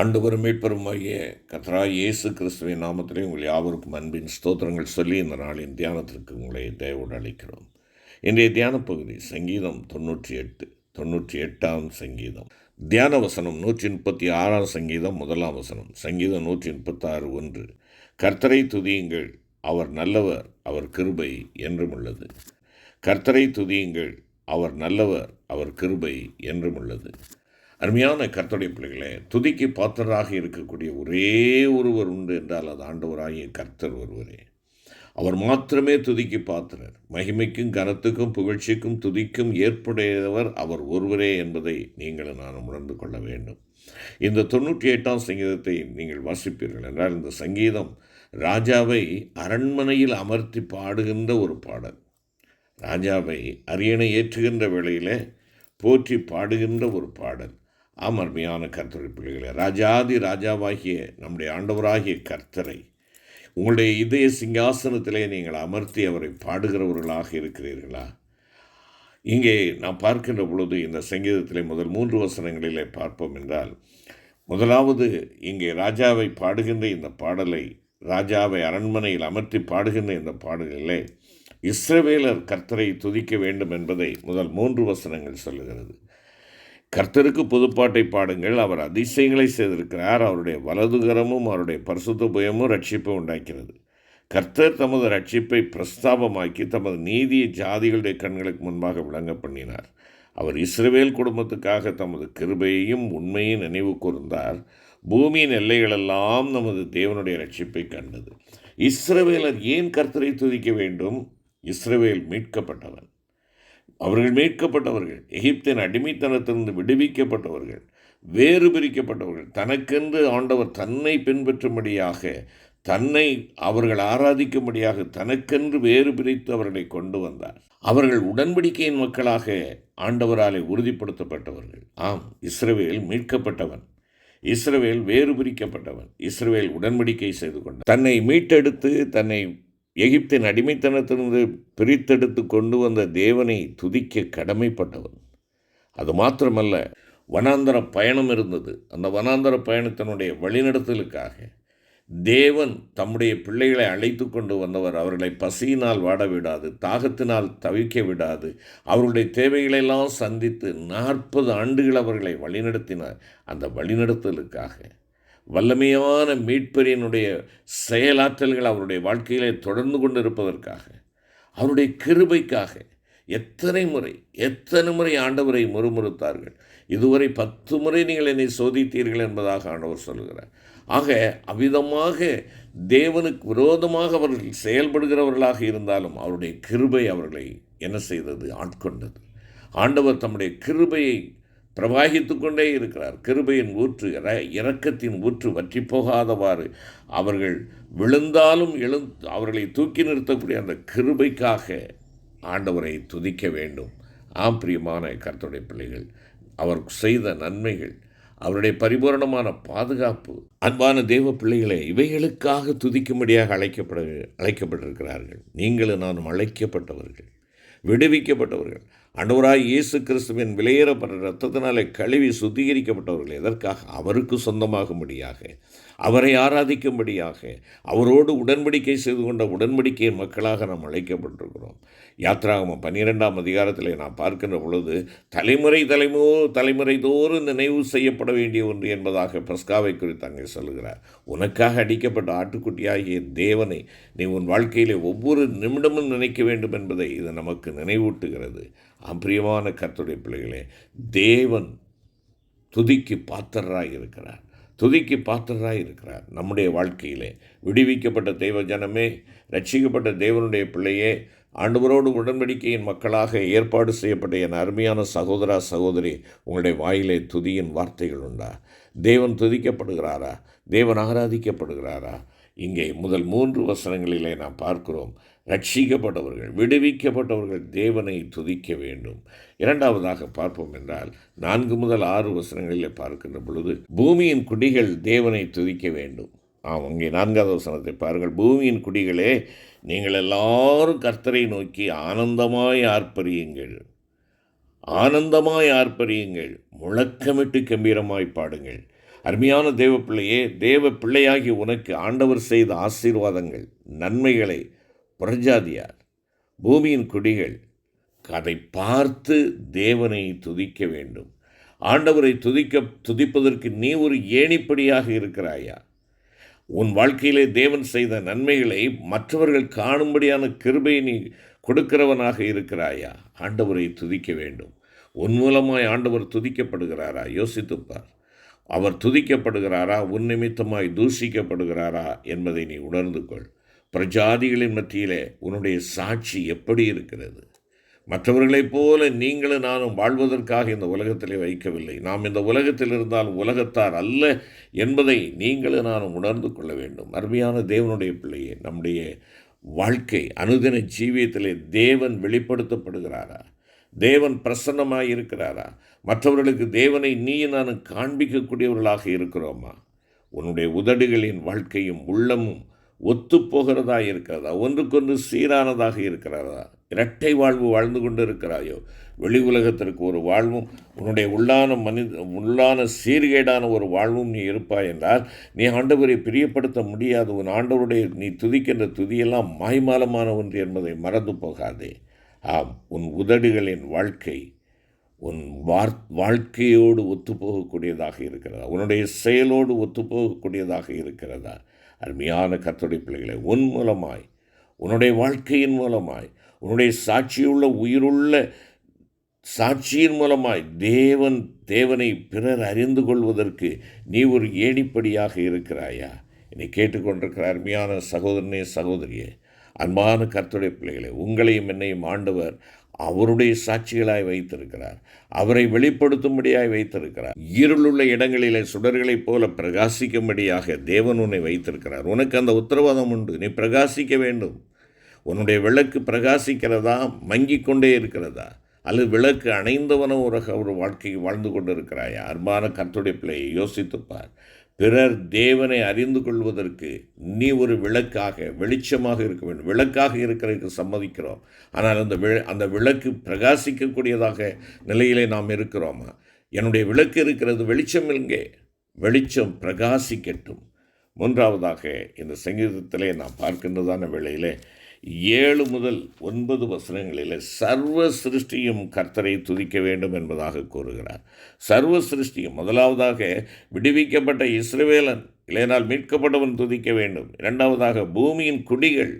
ஆண்டவரும் மீட்பருமாகிய கர்த்தராகிய இயேசு கிறிஸ்துவின் நாமத்திலே உங்கள் யாவருக்கும் அன்பின் ஸ்தோத்திரங்கள் சொல்லி இந்த நாளின் தியானத்திற்கு உங்களை தயவோடு அழைக்கிறோம். இன்றைய தியான பகுதி சங்கீதம் 98ஆம் சங்கீதம். தியான வசனம் 136ஆம் சங்கீதம் 1ஆம் வசனம். சங்கீதம் 136:1. கர்த்தரை துதியுங்கள், அவர் நல்லவர், அவர் கிருபை என்றும் உள்ளது. கர்த்தரை துதியுங்கள், அவர் நல்லவர், அவர் கிருபை என்றும் உள்ளது. அருமையான கர்த்தருடைய பிள்ளைகளே, துதிக்கு பாத்திரராக இருக்கக்கூடிய ஒரே ஒருவர் உண்டு என்றால் அது ஆண்டவராகிய கர்த்தர் ஒருவரே. அவர் மாத்திரமே துதிக்கு பாத்திரர். மகிமைக்கும் கனத்துக்கும் புகழ்ச்சிக்கும் துதிக்கும் ஏற்புடையவர் அவர் ஒருவரே என்பதை நீங்கள் நான் உணர்ந்து கொள்ள வேண்டும். இந்த 98ஆம் சங்கீதத்தை நீங்கள் வாசிப்பீர்கள் என்றால் இந்த சங்கீதம் ராஜாவை அரண்மனையில் அமர்த்தி பாடுகின்ற ஒரு பாடல். ராஜாவை அரியணை ஏற்றுகின்ற வேளையில் போற்றி பாடுகின்ற ஒரு பாடல். அருமையான கர்த்தருடைய பிள்ளைகளே, ராஜாதி ராஜாவாகிய நம்முடைய ஆண்டவராகிய கர்த்தரை உங்களுடைய இதய சிங்காசனத்திலே நீங்கள் அமர்த்தி அவரை பாடுகிறவர்களாக இருக்கிறீர்களா? இங்கே நாம் பார்க்கின்ற பொழுது இந்த சங்கீதத்திலே முதல் 3 வசனங்களிலே பார்ப்போம் என்றால், முதலாவது இங்கே ராஜாவை பாடுகின்ற இந்த பாடலை, ராஜாவை அரண்மனையில் அமர்த்தி பாடுகின்ற இந்த பாடலிலே இஸ்ரவேலர் கர்த்தரை துதிக்க வேண்டும் என்பதை முதல் 3 வசனங்கள் சொல்லுகிறது. கர்த்தருக்கு புதுப்பாட்டை பாடுங்கள், அவர் அதிசயங்களை செய்திருக்கிறார், அவருடைய வலதுகரமும் அவருடைய பரிசுத்த புயமும் ரட்சிப்பை உண்டாக்கிறது. கர்த்தர் தமது ரட்சிப்பை பிரஸ்தாபமாக்கி தமது நீதியை ஜாதிகளுடைய கண்களுக்கு முன்பாக விளங்க பண்ணினார். அவர் இஸ்ரவேல் குடும்பத்துக்காக தமது கிருபையையும் உண்மையும் நினைவு கூர்ந்தார். பூமியின் எல்லைகளெல்லாம் நமது தேவனுடைய ரட்சிப்பை கண்டது. இஸ்ரவேலர் ஏன் கர்த்தரை துதிக்க வேண்டும்? இஸ்ரவேல் மீட்கப்பட்டவன். அவர்கள் மீட்கப்பட்டவர்கள், எகிப்தின் அடிமைத்தனத்திலிருந்து விடுவிக்கப்பட்டவர்கள், வேறு பிரிக்கப்பட்டவர்கள். தனக்கென்று ஆண்டவர் தன்னை பின்பற்றும்படியாக, தன்னை அவர்கள் ஆராதிக்கும்படியாக தனக்கென்று வேறு பிரித்து அவர்களை கொண்டு வந்தார். அவர்கள் உடன்படிக்கையின் மக்களாக ஆண்டவராலே உறுதிப்படுத்தப்பட்டவர்கள். ஆம், இஸ்ரவேல் மீட்கப்பட்டவன், இஸ்ரவேல் வேறு பிரிக்கப்பட்டவன், இஸ்ரவேல் உடன்படிக்கை செய்து கொண்டார். தன்னை மீட்டெடுத்து தன்னை எகிப்தின் அடிமைத்தனத்திலிருந்து பிரித்தெடுத்து கொண்டு வந்த தேவனை துதிக்க கடமைப்பட்டவன். அது மாத்திரமல்ல, வனாந்தர பயணம் இருந்தது. அந்த வனாந்தர பயணத்தினுடைய வழிநடத்தலுக்காக தேவன் தம்முடைய பிள்ளைகளை அழைத்து கொண்டு வந்தவர். அவர்களை பசியினால் வாட விடாது, தாகத்தினால் தவிக்க விடாது, அவர்களுடைய தேவைகளெல்லாம் சந்தித்து 40 ஆண்டுகள் அவர்களை வழிநடத்தினார். அந்த வழிநடத்தலுக்காக வல்லமையான மீட்பரினுடைய செயலாற்றல்கள் அவருடைய வாழ்க்கையிலே தொடர்ந்து கொண்டு இருப்பதற்காக, அவருடைய கிருபைக்காக எத்தனை முறை ஆண்டவரை முறுமுறுத்தார்கள். இதுவரை 10 முறை நீங்கள் என்னை சோதித்தீர்கள் என்பதாக ஆண்டவர் சொல்கிறார். ஆக அவ்விதமாக தேவனுக்கு விரோதமாக அவர்கள் செயல்படுகிறவர்களாக இருந்தாலும் அவருடைய கிருபை அவர்களை என்ன செய்தது? ஆட்கொண்டது. ஆண்டவர் தம்முடைய கிருபையை பிரவாகித்து கொண்டே இருக்கிறார். கிருபையின் ஊற்று, இரக்கத்தின் ஊற்று வற்றி போகாதவாறு அவர்கள் விழுந்தாலும் அவர்களை தூக்கி நிறுத்தக்கூடிய அந்த கிருபைக்காக ஆண்டவரை துதிக்க வேண்டும். ஆம், பிரியமான கர்த்தருடைய பிள்ளைகள், அவர் செய்த நன்மைகள், அவருடைய பரிபூரணமான பாதுகாப்பு, அன்பான தேவ பிள்ளைகளை, இவைகளுக்காக துதிக்கும்படியாக அழைக்கப்பட்டிருக்கிறார்கள். நீங்களும் நானும் அழைக்கப்பட்டவர்கள், விடுவிக்கப்பட்டவர்கள், ஆண்டவராய் இயேசு கிறிஸ்துவின் விலையேறப்பட்ட இரத்தத்தினாலே கழுவி சுத்திகரிக்கப்பட்டவர்கள். எதற்காக? அவருக்கு சொந்தமாகும்படியாக, அவரை ஆராதிக்கும்படியாக, அவரோடு உடன்படிக்கை செய்து கொண்ட உடன்படிக்கையின் மக்களாக நாம் அழைக்கப்பட்டிருக்கிறோம். யாத்திராகமம் 12ஆம் அதிகாரத்தில் நாம் பார்க்கின்ற பொழுது தலைமுறை தோறும் நினைவு செய்யப்பட வேண்டிய ஒன்று என்பதாக பஸ்காவை குறித்து அங்கே சொல்லுகிறார். உனக்காக அடிக்கப்பட்ட ஆட்டுக்குட்டியாகிய தேவனை நீ உன் வாழ்க்கையிலே ஒவ்வொரு நிமிடமும் நினைக்க வேண்டும் என்பதை இது நமக்கு நினைவூட்டுகிறது. பிரியமான கர்த்தருடைய பிள்ளைகளே, தேவன் துதிக்கு பாத்திரராய் இருக்கிறார். நம்முடைய வாழ்க்கையிலே விடுவிக்கப்பட்ட தெய்வ ஜனமே, ரட்சிக்கப்பட்ட தேவனுடைய பிள்ளையே, ஆண்டவரோடு உடன்படிக்கையின் மக்களாக ஏற்பாடு செய்யப்பட்ட என் அருமையான சகோதரா சகோதரி, உங்களுடைய வாயிலே துதியின் வார்த்தைகள் உண்டா? தேவன் துதிக்கப்படுகிறாரா? தேவன் ஆராதிக்கப்படுகிறாரா? இங்கே முதல் 3 வசனங்களிலே நாம் பார்க்கிறோம், ரட்சிக்கப்பட்டவர்கள், விடுவிக்கப்பட்டவர்கள் தேவனை துதிக்க வேண்டும். இரண்டாவதாக பார்ப்போம் என்றால் 4 முதல் 6 வசனங்களிலே பார்க்கின்ற பொழுது பூமியின் குடிகள் தேவனை துதிக்க வேண்டும். அங்கே 4வது வசனத்தை பாருங்கள். பூமியின் குடிகளே, நீங்கள் எல்லாரும் கர்த்தரை நோக்கி ஆனந்தமாய் ஆர்ப்பரியுங்கள், முழக்கமிட்டு கம்பீரமாய் பாடுங்கள். அருமையான தேவ பிள்ளையே, தேவ பிள்ளையாகி உனக்கு ஆண்டவர் செய்த ஆசீர்வாதங்கள், நன்மைகளை புறஜாதியார், பூமியின் குடிகள் அதை பார்த்து தேவனை துதிக்க வேண்டும். ஆண்டவரை துதிப்பதற்கு நீ ஒரு ஏணிப்படியாக இருக்கிறாயா? உன் வாழ்க்கையிலே தேவன் செய்த நன்மைகளை மற்றவர்கள் காணும்படியான கிருபையை நீ கொடுக்கிறவனாக இருக்கிறாயா? ஆண்டவரை துதிக்க வேண்டும். உன் மூலமாய் ஆண்டவர் துதிக்கப்படுகிறாரா? யோசித்துப்பார். அவர் துதிக்கப்படுகிறாரா? உன் நிமித்தமாய் தூஷிக்கப்படுகிறாரா என்பதை நீ உணர்ந்து கொள். பிரஜாதிகளின் மத்தியிலே உன்னுடைய சாட்சி எப்படி இருக்கிறது? மற்றவர்களைப் போல நீங்களும் நானும் வாழ்வதற்காக இந்த உலகத்திலே வைக்கவில்லை. நாம் இந்த உலகத்தில் இருந்தால் உலகத்தார் அல்ல என்பதை நீங்களும் நானும் உணர்ந்து கொள்ள வேண்டும். அருமையான தேவனுடைய பிள்ளையே, நம்முடைய வாழ்க்கை அனுதின ஜீவியத்திலே தேவன் வெளிப்படுத்தப்படுகிறாரா? தேவன் பிரசன்னமாக இருக்கிறாரா? மற்றவர்களுக்கு தேவனை நீ நானும் காண்பிக்கக்கூடியவர்களாக இருக்கிறோமா? உன்னுடைய உதடுகளின் வாழ்க்கையும் உள்ளமும் ஒத்துப்போகிறதா இருக்கிறதா? ஒன்றுக்கொன்று சீரானதாக இருக்கிறதா? இரட்டை வாழ்வு வாழ்ந்து கொண்டு இருக்கிறாயோ? வெளி உலகத்திற்கு ஒரு வாழ்வும் உன்னுடைய உள்ளான சீர்கேடான ஒரு வாழ்வும் நீ இருப்பாய் என்றால் நீ ஆண்டவரை பிரியப்படுத்த முடியாது. உன் ஆண்டவருடைய நீ துதிக்கின்ற துதியெல்லாம் மாய்மாலமான ஒன்று என்பதை மறந்து போகாதே. ஆம், உன் உதடுகளின் வாழ்க்கை உன் வாழ்க்கையோடு ஒத்துப்போகக்கூடியதாக இருக்கிறதா? உன்னுடைய செயலோடு ஒத்துப்போகக்கூடியதாக இருக்கிறதா? அருமையான கர்த்தருடைய பிள்ளைகளை, உன் மூலமாய், உன்னுடைய வாழ்க்கையின் மூலமாய், உன்னுடைய சாட்சியுள்ள உயிருள்ள சாட்சியின் மூலமாய் தேவனை பிறர் அறிந்து கொள்வதற்கு நீ ஒரு ஏணிப்படியாக இருக்கிறாயா? என்னை கேட்டுக்கொண்டிருக்கிற அருமையான சகோதரனே, சகோதரியே, அன்பான கர்த்தருடைய பிள்ளைகளை, உங்களையும் என்னையும் ஆண்டவர் அவருடைய சாட்சிகளாய் வைத்திருக்கிறார். அவரை வெளிப்படுத்தும்படியாய் வைத்திருக்கிறார். இருளுள்ள இடங்களிலே சுடர்களைப் போல பிரகாசிக்கும்படியாக தேவன் உன்னை வைத்திருக்கிறார். உனக்கு அந்த உத்தரவாதம் உண்டு. நீ பிரகாசிக்க வேண்டும். உன்னுடைய விளக்கு பிரகாசிக்கிறதா, மங்கிக் கொண்டே இருக்கிறதா, அல்லது விளக்கு அணைந்தவன ஒரு வாழ்க்கையை வாழ்ந்து கொண்டு இருக்கிறாயா? அன்பான கர்த்தருடைய பிள்ளையை யோசித்துப்பார். பிறர் தேவனை அறிந்து கொள்வதற்கு நீ ஒரு விளக்காக, வெளிச்சமாக இருக்க வேண்டும். விளக்காக இருக்கிறதுக்கு சம்மதிக்கிறோம். ஆனால் அந்த விளக்கு பிரகாசிக்கக்கூடியதாக நிலையிலே நாம் இருக்கிறோமா? என்னுடைய விளக்கு இருக்கிறது, வெளிச்சம் எங்கே? வெளிச்சம் பிரகாசிக்கட்டும். மூன்றாவதாக இந்த சங்கீதத்திலே நாம் பார்க்கின்றதான வேளையிலே 7 முதல் 9 வசனங்களில் சர்வ சிருஷ்டியும் கர்த்தரை துதிக்க வேண்டும் என்பதாக கூறுகிறார். சர்வ சிருஷ்டியும், முதலாவதாக விடுவிக்கப்பட்ட இஸ்ரவேலன், இல்லைனால் மீட்கப்பட்டவன் துதிக்க வேண்டும். இரண்டாவதாக பூமியின் குடிகள்,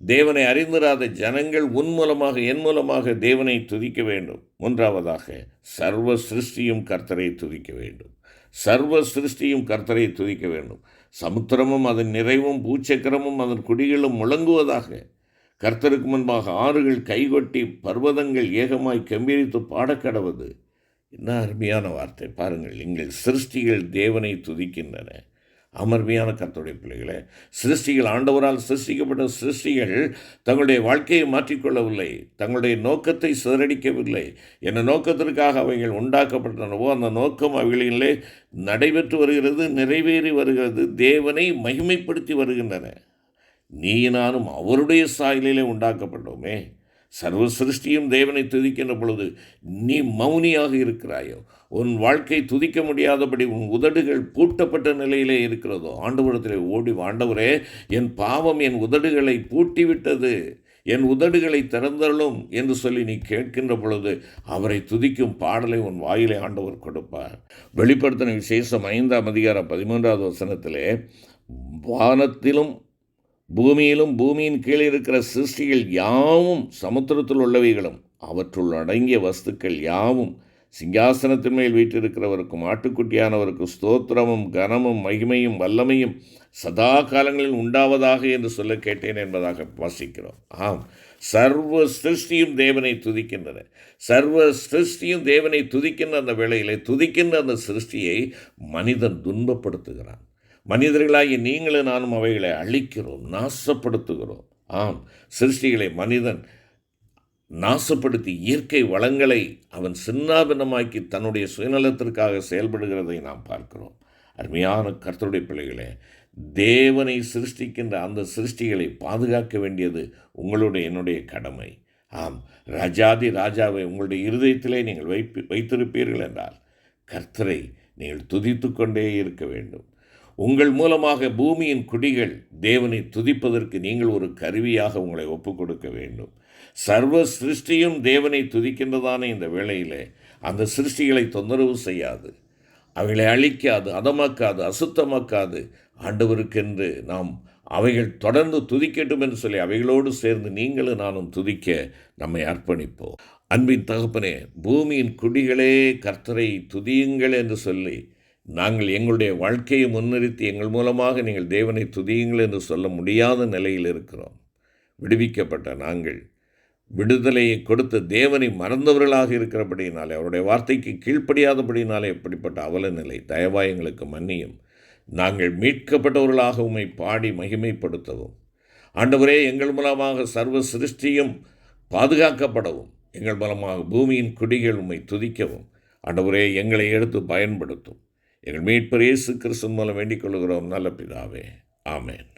தேவனை அறிந்திராத ஜனங்கள் உன் மூலமாக, என் மூலமாக தேவனை துதிக்க வேண்டும். மூன்றாவதாக சர்வ சிருஷ்டியும் கர்த்தரை துதிக்க வேண்டும். சர்வ சிருஷ்டியும் கர்த்தரை துதிக்க வேண்டும். சமுத்திரமும் அதன் நிறைவும் பூச்சக்கரமும் அதன் குடிகளும் முழங்குவதாக. கர்த்தருக்கு முன்பாக ஆறுகள் கைகொட்டி பர்வதங்கள் ஏகமாய் கம்பீரித்து பாடக்கடவது. என்ன அருமையான வார்த்தை பாருங்கள். எங்கள் சிருஷ்டிகள் தேவனை துதிக்கின்றன. அமர்மையான கர்த்தருடைய பிள்ளைகளே, சிருஷ்டிகள், ஆண்டவரால் சிருஷ்டிக்கப்பட்ட சிருஷ்டிகள் தங்களுடைய வாழ்க்கையை மாற்றிக்கொள்ளவில்லை, தங்களுடைய நோக்கத்தை சிதறடிக்கவில்லை. என்ன நோக்கத்திற்காக அவைகள் உண்டாக்கப்பட்டனவோ அந்த நோக்கம் அவைகளிலே நடைபெற்று வருகிறது, நிறைவேறி வருகிறது, தேவனை மகிமைப்படுத்தி வருகின்றன. நீ நானும் அவருடைய சாயலிலே உண்டாக்கப்பட்டோமே. சர்வ சிருஷ்டியும் தேவனை துதிக்கின்ற பொழுது நீ மௌனியாக இருக்கிறாயோ? உன் வாழ்க்கை துதிக்க முடியாதபடி உன் உதடுகள் பூட்டப்பட்ட நிலையிலே இருக்கிறதோ? ஆண்டவரிடத்திலே ஓடி, ஆண்டவரே, என் பாவம் என் உதடுகளை பூட்டிவிட்டது, என் உதடுகளை திறந்தருளும் என்று சொல்லி நீ கேட்கின்ற பொழுது அவரை துதிக்கும் பாடலை உன் வாயிலை ஆண்டவர் கொடுப்பார். வெளிப்படுத்தின விசேஷம் 5ஆம் அதிகாரம் 13வது வசனத்திலே, வானத்திலும் பூமியிலும் பூமியின் கீழே இருக்கிற சிருஷ்டிகள் யாவும், சமுத்திரத்தில் உள்ளவைகளும் அவற்றுள் அடங்கிய வஸ்துக்கள் யாவும், சிங்காசனத்தின் மேல் வீற்றிருக்கிறவருக்கும் ஆட்டுக்குட்டியானவருக்கு ஸ்தோத்திரமும் கனமும் மகிமையும் வல்லமையும் சதா காலங்களில் உண்டாவதாக என்று சொல்ல கேட்டேன் என்பதாக வாசிக்கிறோம். ஆம், சர்வ சிருஷ்டியும் தேவனை துதிக்கின்றன. சர்வ சிருஷ்டியும் தேவனை துதிக்கின்ற அந்த வேளையிலே, துதிக்கின்ற அந்த சிருஷ்டியை மனிதன் துன்பப்படுத்துகிறான். மனிதர்களாகி நீங்களும் நானும் அவைகளை அழிக்கிறோம், நாசப்படுத்துகிறோம். ஆம், சிருஷ்டிகளை மனிதன் நாசப்படுத்தி இயற்கை வளங்களை அவன் சின்னாபின்னமாக்கி தன்னுடைய சுயநலத்திற்காக செயல்படுகிறதை நாம் பார்க்கிறோம். அருமையான கர்த்தருடைய பிள்ளைகளே, தேவனை சிருஷ்டிக்கின்ற அந்த சிருஷ்டிகளை பாதுகாக்க வேண்டியது உங்களுடைய என்னுடைய கடமை. ஆம், ராஜாதி ராஜாவை உங்களுடைய இருதயத்திலே நீங்கள் வைத்திருப்பீர்கள் என்றால் கர்த்தரை நீங்கள் துதித்து கொண்டே இருக்க வேண்டும். உங்கள் மூலமாக பூமியின் குடிகள் தேவனை துதிப்பதற்கு நீங்கள் ஒரு கருவியாக உங்களை ஒப்புக் கொடுக்க வேண்டும். சர்வ சிருஷ்டியும் தேவனை துதிக்கின்றதான இந்த வேளையில் அந்த சிருஷ்டிகளை தொந்தரவு செய்யாது, அவைகளை அழிக்காது, அதமாக்காது, அசுத்தமாக்காது. ஆண்டவருக்கென்று நாம் அவைகள் தொடர்ந்து துதிக்கட்டும் என்று சொல்லி அவைகளோடு சேர்ந்து நீங்களும் நானும் துதிக்க நம்மை அர்ப்பணிப்போம். அன்பின் தகப்பனே, பூமியின் குடிகளே கர்த்தரை துதியுங்கள் என்று சொல்லி நாங்கள் எங்களுடைய வாழ்க்கையை முன்னிறுத்தி எங்கள் மூலமாக நீங்கள் தேவனை துதியுங்கள் என்று சொல்ல முடியாத நிலையில் இருக்கிறோம். விடுவிக்கப்பட்ட நாங்கள் விடுதலையை கொடுத்த தேவனை மறந்தவர்களாக இருக்கிறபடினாலே, அவருடைய வார்த்தைக்கு கீழ்ப்படியாதபடினாலே எப்படிப்பட்ட அவல நிலை, தயவாய் எங்களுக்கு மன்னியும். நாங்கள் மீட்கப்பட்டவர்களாக உம்மை பாடி மகிமைப்படுத்தவும், ஆண்டவரே எங்கள் மூலமாக சர்வ சிருஷ்டியும் பாதுகாக்கப்படவும், எங்கள் மூலமாக பூமியின் குடிகள் உம்மை துதிக்கவும் ஆண்டவரே எங்களை எடுத்து பயன்படுத்தும். எங்கள் மீட்பர் இயேசு கிறிஸ்து மூலம் வேண்டிக் கொள்கிறோம் நல்ல பிதாவே, ஆமென்.